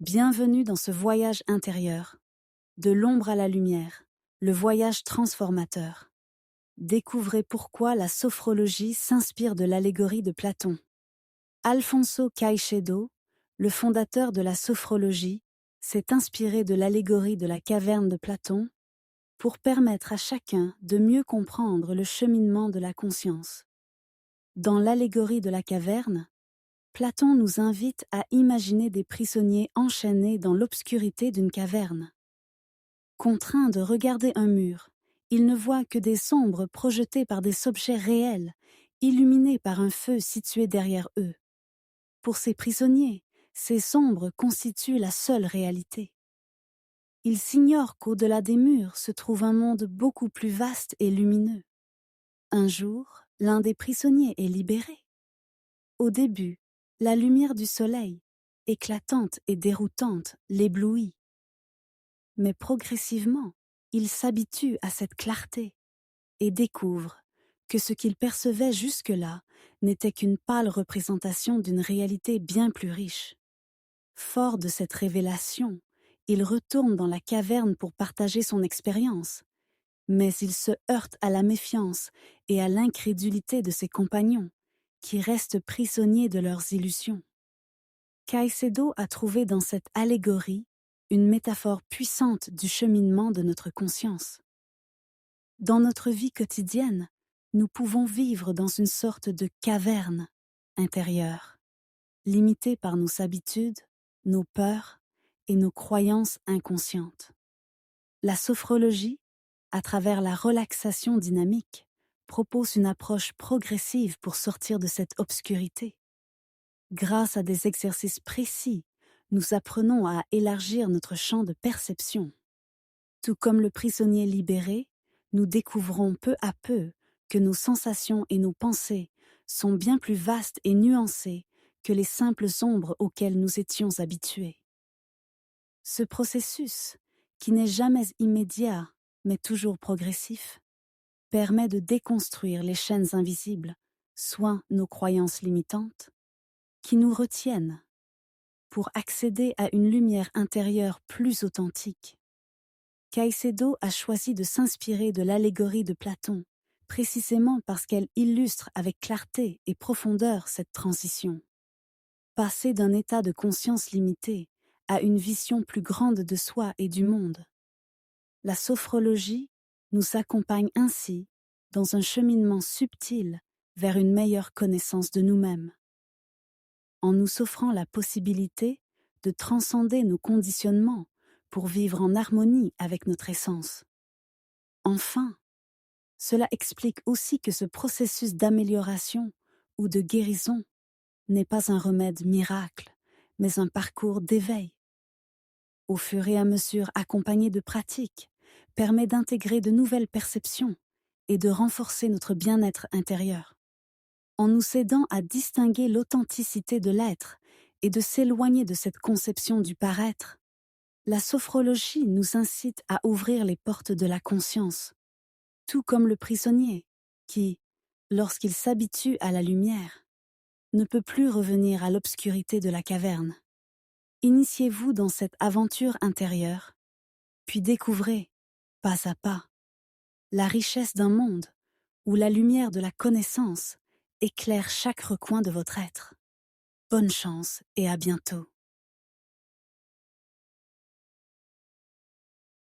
Bienvenue dans ce voyage intérieur, de l'ombre à la lumière, le voyage transformateur. Découvrez pourquoi la sophrologie s'inspire de l'allégorie de Platon. Alfonso Caicedo, le fondateur de la sophrologie, s'est inspiré de l'allégorie de la caverne de Platon pour permettre à chacun de mieux comprendre le cheminement de la conscience. Dans l'allégorie de la caverne, Platon nous invite à imaginer des prisonniers enchaînés dans l'obscurité d'une caverne. Contraints de regarder un mur, ils ne voient que des ombres projetées par des objets réels, illuminés par un feu situé derrière eux. Pour ces prisonniers, ces ombres constituent la seule réalité. Ils s'ignorent qu'au-delà des murs se trouve un monde beaucoup plus vaste et lumineux. Un jour, l'un des prisonniers est libéré. Au début, la lumière du soleil, éclatante et déroutante, l'éblouit. Mais progressivement, il s'habitue à cette clarté et découvre que ce qu'il percevait jusque-là n'était qu'une pâle représentation d'une réalité bien plus riche. Fort de cette révélation, il retourne dans la caverne pour partager son expérience, mais il se heurte à la méfiance et à l'incrédulité de ses compagnons, qui restent prisonniers de leurs illusions. Caicedo a trouvé dans cette allégorie une métaphore puissante du cheminement de notre conscience. Dans notre vie quotidienne, nous pouvons vivre dans une sorte de caverne intérieure, limitée par nos habitudes, nos peurs et nos croyances inconscientes. La sophrologie, à travers la relaxation dynamique, propose une approche progressive pour sortir de cette obscurité. Grâce à des exercices précis, nous apprenons à élargir notre champ de perception. Tout comme le prisonnier libéré, nous découvrons peu à peu que nos sensations et nos pensées sont bien plus vastes et nuancées que les simples ombres auxquelles nous étions habitués. Ce processus, qui n'est jamais immédiat mais toujours progressif, permet de déconstruire les chaînes invisibles, soit nos croyances limitantes, qui nous retiennent, pour accéder à une lumière intérieure plus authentique. Caicedo a choisi de s'inspirer de l'allégorie de Platon, précisément parce qu'elle illustre avec clarté et profondeur cette transition. Passer d'un état de conscience limité à une vision plus grande de soi et du monde. La sophrologie nous accompagne ainsi dans un cheminement subtil vers une meilleure connaissance de nous-mêmes, en nous offrant la possibilité de transcender nos conditionnements pour vivre en harmonie avec notre essence. Enfin, cela explique aussi que ce processus d'amélioration ou de guérison n'est pas un remède miracle, mais un parcours d'éveil. Au fur et à mesure accompagné de pratiques, permet d'intégrer de nouvelles perceptions et de renforcer notre bien-être intérieur. En nous aidant à distinguer l'authenticité de l'être et de s'éloigner de cette conception du paraître, la sophrologie nous incite à ouvrir les portes de la conscience, tout comme le prisonnier qui, lorsqu'il s'habitue à la lumière, ne peut plus revenir à l'obscurité de la caverne. Initiez-vous dans cette aventure intérieure, puis découvrez, pas à pas, la richesse d'un monde où la lumière de la connaissance éclaire chaque recoin de votre être. Bonne chance et à bientôt.